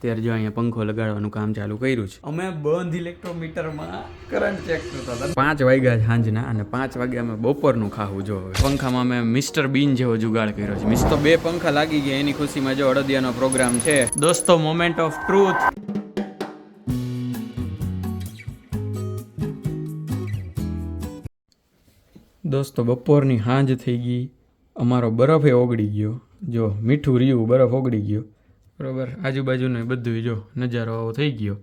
ત્યારે જો અહીંયા પંખો લગાડવાનું કામ ચાલુ કર્યું છે. અમે બંધ ઇલેક્ટ્રોમીટરમાં કરંટ ચેક કરતા હતા. 5 વાગ્યા સાંજના અને 5 વાગ્યા અમે બપોરનું ખાવું. જો પંખામાં અમે મિસ્ટર બીન જેવો જુગાડ કર્યો છે. મિસ્ટર 2 પંખા લાગી ગયા એની ખુશીમાં જો અડદિયાનો પ્રોગ્રામ છે. દોસ્તો મોમેન્ટ ઓફ ટ્રુથ. દોસ્તો બપોરની સાંજ થઈ ગઈ. અમારો બરફે ઓગળી ગયો. જો મીઠું રહ્યું બરફ ઓગળી ગયો બરાબર. આજુબાજુનો બધું જો નજારો આવો થઈ ગયો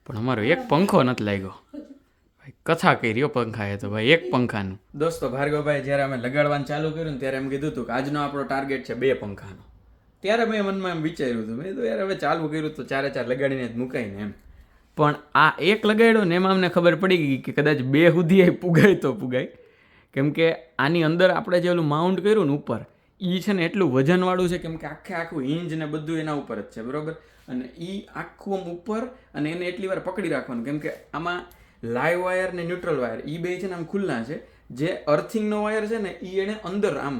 પણ અમારો એક પંખો નથી લાગ્યો. ભાઈ કથા કરી પંખાએ તો ભાઈ એક પંખાનું. દોસ્તો ભાર્ગવભાઈ જ્યારે અમે લગાડવાનું ચાલુ કર્યું ને ત્યારે એમ કીધું હતું કે આજનો આપણો ટાર્ગેટ છે 2 પંખાનો. ત્યારે મેં મનમાં એમ વિચાર્યું હતું મેં તો યાર હવે ચાલુ કર્યું તો 4 લગાડીને જ મુકાઈને એમ. પણ આ એક લગાડ્યો ને એમાં અમને ખબર પડી ગઈ કે કદાચ 2 સુધી પુગાય તો પુગાય. કેમ કે આની અંદર આપણે જે ઓલું માઉન્ટ કર્યું ને ઉપર એ છે ને એટલું વજનવાળું છે કેમ કે આખું હિંજ ને બધું એના ઉપર જ છે બરાબર. અને એ આખું આમ ઉપર અને એને એટલી વાર પકડી રાખવાનું કેમ કે આમાં લાઈવ વાયર ને ન્યુટ્રલ વાયર એ બે છે ને આમ ખુલ્લા છે. જે અર્થિંગનો વાયર છે ને એ એને અંદર આમ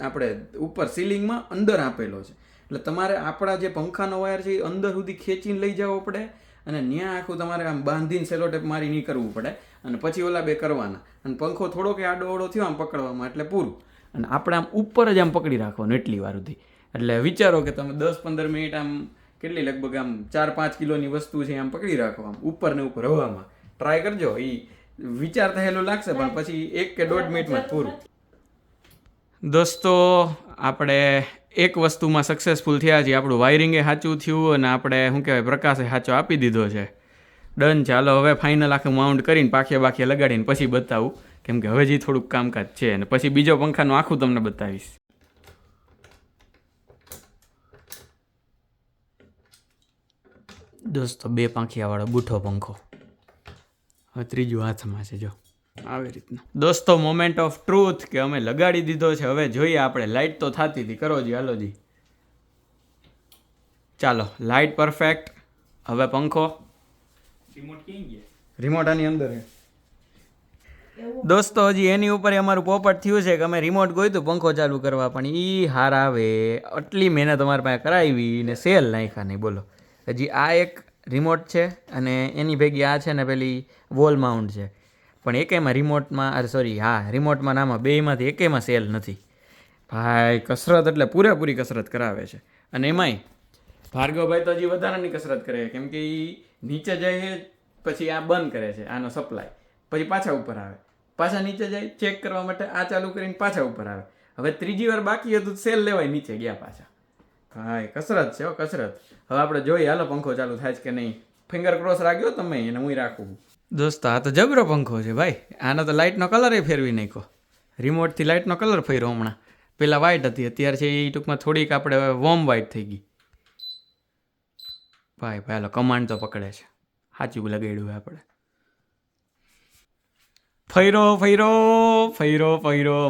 આપણે ઉપર સીલિંગમાં અંદર આપેલો છે. એટલે તમારે આપણા જે પંખાનો વાયર છે એ અંદર સુધી ખેંચીને લઈ જવો પડે અને ત્યાં આખું તમારે આમ બાંધીને સેલોટેપ મારી નહીં કરવું પડે અને પછી ઓલા 2 કરવાના. અને પંખો થોડોક આડો અવળો થયો આમ પકડવામાં એટલે પૂરું. અને આપણે આમ ઉપર જ આમ પકડી રાખવાનું એટલી વાર સુધી. એટલે વિચારો કે તમે 10-15 મિનિટ આમ કેટલી લગભગ આમ 4-5 કિલોની વસ્તુ છે આમ પકડી રાખો આમ ઉપર ને ઉપર હવામાં. ટ્રાય કરજો. એ વિચાર થયેલું લાગશે પણ પછી 1 કે 1.5 મિનિટમાં પૂરું. દોસ્તો આપણે એક વસ્તુમાં સક્સેસફુલ થયા છીએ. આપણું વાયરિંગે સાચું થયું અને આપણે શું કહેવાય પ્રકાશે સાચો આપી દીધો છે. ડન. ચાલો હવે ફાઇનલ આખું માઉન્ટ કરીને પાખે લગાડીને પછી બતાવું કેમ કે હવે જે થોડુંક કામકાજ છે અને પછી બીજો પંખાનું આખું તમને બતાવીશ. દોસ્તો 2 પાંખિયાવાળો બૂઠો પંખો હવે ત્રીજું હાથમાં છે જો આવી રીતના. દોસ્તો મોમેન્ટ ઓફ ટ્રુથ કે અમે લગાડી દીધો છે. હવે જોઈએ આપણે. લાઇટ તો થતી હતી. કરો જી હાલો જી. ચાલો લાઇટ પરફેક્ટ. હવે પંખો રિમોટ ક્યાં ગયા? રિમોટ આની અંદર છે. દોસ્તો હજી એની ઉપર અમારું પોપટ થયું છે કે અમે રિમોટ ગોઈતું પંખો ચાલુ કરવા પણ એ હાર આવે આટલી મહેનત અમારી પાસે કરાવી ને સેલ નાખ્યા નહીં બોલો. હજી આ એક રિમોટ છે અને એની ભેગી આ છે ને પેલી વોલ માઉન્ટ છે પણ એકેયમાં રિમોટમાં રિમોટમાં નામાં બેયમાંથી એકેયમાં સેલ નથી. ભાઈ કસરત એટલે પૂરેપૂરી કસરત કરાવે છે. અને એમાંય ભાર્ગવભાઈ તો હજી વધારાની કસરત કરે કેમ કે એ નીચે જાય પછી આ બંધ કરે છે આનો સપ્લાય પછી પાછા ઉપર આવે પાછા નીચે જાય ચેક કરવા માટે આ ચાલુ કરીને પાછા ઉપર આવે. હવે ત્રીજી વાર બાકી હતું સેલ લેવાય નીચે ગયા પાછા. ભાઈ કસરત છે કસરત. હવે આપણે જોઈએ હાલો પંખો ચાલુ થાય છે કે નહીં. ફિંગર ક્રોસ રાખ્યો તમે એને હું રાખું. દોસ્તો આ તો જબરો પંખો છે ભાઈ. આનો તો લાઇટનો કલર ફેરવી નાખ્યો. રિમોટથી લાઇટનો કલર ફેર્યો હમણાં. પહેલાં વ્હાઇટ હતી અત્યારે છે એ ટૂંકમાં થોડીક આપણે વોર્મ વ્હાઇટ થઈ ગઈ. ભાઈ હાલો કમાન્ડ તો પકડે છે. સાચું લગાડ્યું આપણે. ફૈરો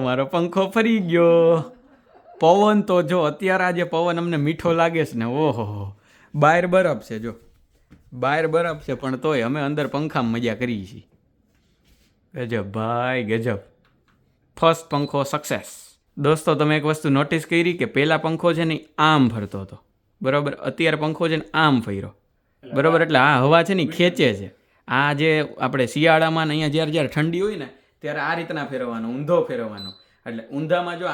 મારો પંખો ફરી ગયો. પવન તો જો અત્યારે આજે પવન અમને મીઠો લાગે છે ને ઓહો બહાર બરફ છે. જો બહાર બરફ છે પણ તોય અમે અંદર પંખામાં મજા કરીએ છીએ. ગજબ ભાઈ ગજબ. ફર્સ્ટ પંખો સક્સેસ. દોસ્તો તમે એક વસ્તુ નોટિસ કરી કે પહેલા પંખો છે ને આમ ફરતો હતો બરાબર. અત્યારે પંખો છે ને આમ ફર્યો બરાબર. એટલે આ હવા છે ને ખેંચે છે. આ જે આપણે શિયાળામાં ને અહીંયા જ્યારે ઠંડી હોય ને ત્યારે આ રીતના ફેરવવાનો ઊંધો ફેરવવાનો. એટલે ઊંધામાં જો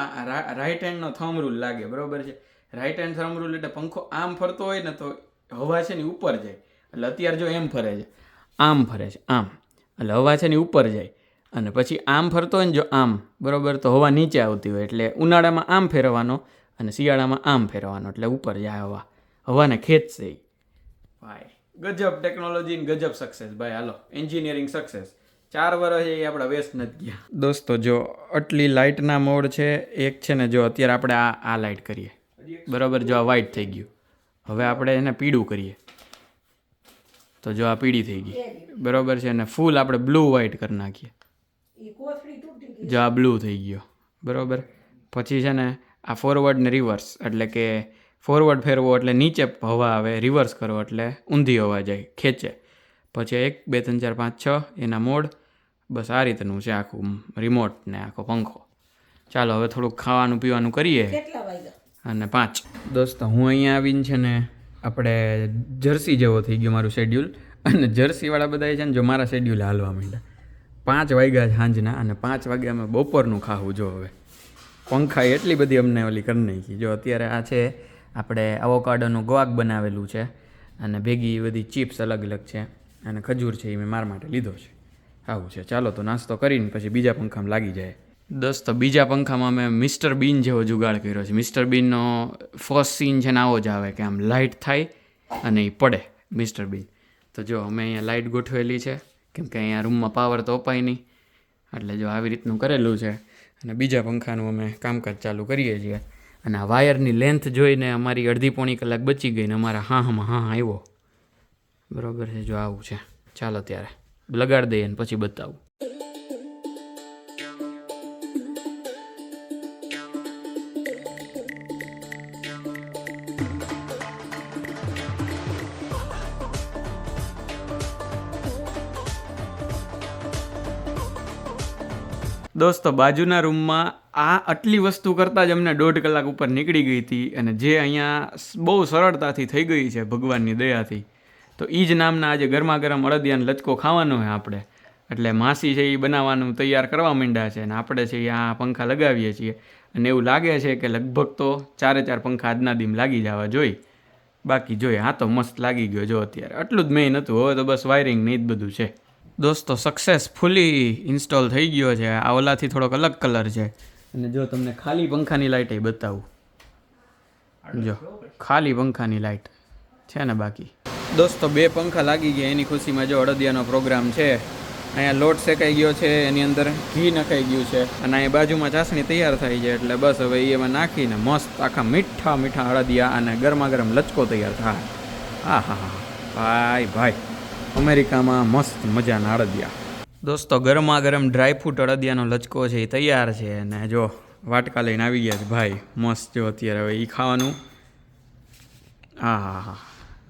રાઈટ હેન્ડનો થંબ રૂલ લાગે બરાબર છે. રાઈટ હેન્ડ થંબ રૂલ એટલે પંખો આમ ફરતો હોય ને તો હવા છે ને ઉપર જાય. એટલે અત્યારે જો એમ ફરે છે આમ ફરે છે આમ એટલે હવા છે ને ઉપર જાય અને પછી આમ ફરતો હોય ને જો આમ બરાબર તો હવા નીચે આવતી હોય. એટલે ઉનાળામાં આમ ફેરવવાનો અને શિયાળામાં આમ ફેરવવાનો એટલે ઉપર જાય હવા. હવાને ખેંચશે. ભાઈ ગજબ ટેકનોલોજી ને ગજબ સક્સેસ ભાઈ. હાલો એન્જિનિયરિંગ સક્સેસ. 4 વર્ષ એ આપણા વેસ્ટ નથી ગયા. દોસ્તો જો આટલી લાઇટના મોડ છે. એક છે ને જો અત્યારે આપણે આ લાઇટ કરીએ બરાબર. જો આ વ્હાઇટ થઈ ગયું. હવે આપણે એને પીળું કરીએ તો જો આ પીળી થઈ ગઈ બરાબર છે. અને ફૂલ આપણે બ્લુ વ્હાઇટ કરી નાખીએ. જો આ બ્લુ થઈ ગયો બરાબર. પછી છે ને આ ફોરવર્ડ ને રિવર્સ એટલે કે ફોરવર્ડ ફેરવો એટલે નીચે હવા આવે. રિવર્સ કરો એટલે ઊંધી હવા જાય ખેંચે. પછી 1 2 3 4 5 6 એના મોડ. બસ આ રીતનું છે આખું રિમોટ ને આખો પંખો. ચાલો હવે થોડુંક ખાવાનું પીવાનું કરીએ અને 5. દોસ્તો હું અહીંયા આવીને છે ને આપણે જર્સી જેવો થઈ ગયો મારું શેડ્યુલ. અને જર્સીવાળા બધા છે ને જો મારા શેડ્યુલ હાલવા માંડ્યા. 5 વાગ્યા સાંજના અને 5 વાગ્યા અમે બપોરનું ખાવું. જો હવે પંખા એટલી બધી અમને ઓલી કરી નાખી. જો અત્યારે આ છે આપણે અવોકાડોનું ગોવાક બનાવેલું છે અને ભેગી બધી ચિપ્સ અલગ અલગ છે અને ખજૂર છે એ મેં મારા માટે લીધો છે. આવું છે. ચાલો તો નાસ્તો કરીને પછી બીજા પંખામાં લાગી જાય. દોસ્તો બીજા પંખામાં મેં મિસ્ટર બીન જેવો જુગાડ કર્યો છે. મિસ્ટર બીનનો ફર્સ્ટ સીન છે ને આવો જ આવે કે આમ લાઇટ થાય અને એ પડે મિસ્ટર બીન. તો જો અમે અહીંયા લાઇટ ગોઠવેલી છે કેમ કે અહીંયા રૂમમાં પાવર તો અપાય નહીં, એટલે જો આવી રીતનું કરેલું છે. અને બીજા પંખાનું અમે કામકાજ ચાલુ કરીએ છીએ. અને આ વાયરની લેન્થ જોઈને અમારી અડધી પોણી કલાક બચી ગઈ ને અમારા હા આવ્યો. બરાબર છે. જો આવું છે. ચાલો ત્યારે લગાડી દઈએ ને પછી બતાવું. દોસ્તો બાજુના રૂમમાં આટલી વસ્તુ કરતાં જ અમને 1.5 કલાક ઉપર નીકળી ગઈ હતી અને જે અહીંયા બહુ સરળતાથી થઈ ગઈ છે ભગવાનની દયાથી. તો એ જ નામના આજે ગરમા ગરમ અડદિયાનો લચકો ખાવાનો છે આપણે. એટલે માસી છે એ બનાવવાનું તૈયાર કરવા માંડ્યા છે અને આપણે છે આ પંખા લગાવીએ છીએ અને એવું લાગે છે કે લગભગ તો 4 પંખા આજના દીમ લાગી જવા જોઈએ. બાકી જોઈએ આ તો મસ્ત લાગી ગયો. જો અત્યારે આટલું જ મેઇન હતું, હવે તો બસ વાયરિંગ ને જ બધું છે. દોસ્તો સક્સેસફુલી ઇન્સ્ટોલ થઈ ગયો છે. આ ઓલાથી થોડોક અલગ કલર છે અને જો તમને ખાલી પંખાની લાઇટ બતાવું. જો ખાલી પંખાની લાઇટ છે ને. બાકી દોસ્તો 2 પંખા લાગી ગયા એની ખુશીમાં જો અડદિયાનો પ્રોગ્રામ છે. અહીંયા લોટ શેકાઈ ગયો છે, એની અંદર ઘી નખાઈ ગયું છે અને અહીંયા બાજુમાં ચાસણી તૈયાર થઈ છે. એટલે બસ હવે એમાં નાખીને મસ્ત આખા મીઠા મીઠા અડદિયા અને ગરમા ગરમ લચકો તૈયાર થાય. ભાઈ અમેરિકામાં મસ્ત મજાના અડદિયા. દોસ્તો ગરમા ગરમ ડ્રાયફ્રૂટ અડદિયાનો લચકો છે એ તૈયાર છે અને જો વાટકા લઈને આવી ગયા છે ભાઈ. મસ્ત જો અત્યારે હવે એ ખાવાનું.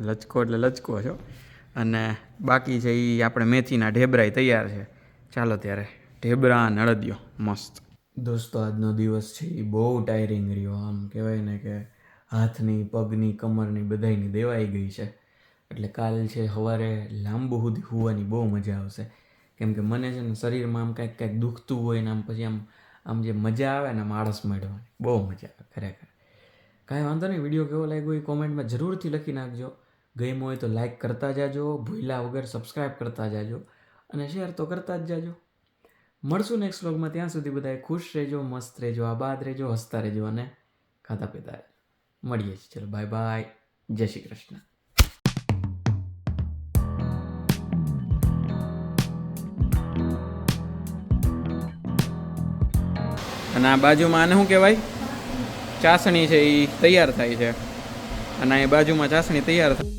લચકો એટલે લચકો છો. અને બાકી છે એ આપણે મેથીના ઢેબરાય તૈયાર છે. ચાલો ત્યારે ઢેબરા અને અડદિયો મસ્ત. દોસ્તો આજનો દિવસ છે એ બહુ ટાયરિંગ રહ્યો. આમ કહેવાય ને કે હાથની પગની કમરની બધાયની દેવાઈ ગઈ છે. એટલે કાલ છે સવારે લાંબુ સુધી હોવાની બહુ મજા આવશે. કેમ કે મને છે ને શરીરમાં આમ કાંઈક દુખતું હોય ને આમ પછી આમ જે મજા આવે ને આળસ મેળવવાની બહુ મજા આવે ખરેખર. કાંઈ વાંધો નહીં. વિડીયો કેવો લાગ્યો એ કોમેન્ટમાં જરૂરથી લખી નાખજો. ગમ્યો હોય તો લાઇક કરતા જાજો, ભૂલ્યા વગર સબસ્ક્રાઈબ કરતા જાજો અને શેર તો કરતા જ જાજો. મળશું નેક્સ્ટ વ્લોગમાં. ત્યાં સુધી બધાએ ખુશ રહેજો, મસ્ત રહેજો, આબાદ રહેજો, હસતા રહેજો અને ખાતા પીતા રહેજો. મળીએ છીએ. ચલો બાય બાય. જય શ્રી કૃષ્ણ. અને આ બાજુમાં આને શું કહેવાય, ચાસણી છે એ તૈયાર થાય છે અને એ બાજુમાં ચાસણી તૈયાર થાય.